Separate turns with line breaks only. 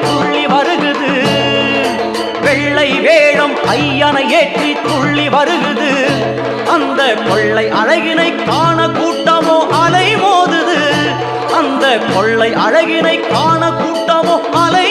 துள்ளி வருகுது வெள்ளை வேடம் ஐயனை ஏற்றி துள்ளி வருகுது அந்த கொள்ளை அழகினை காண கூட்டமோ அலை மோதுது அந்த கொள்ளை அழகினை காண கூட்டமோ அலை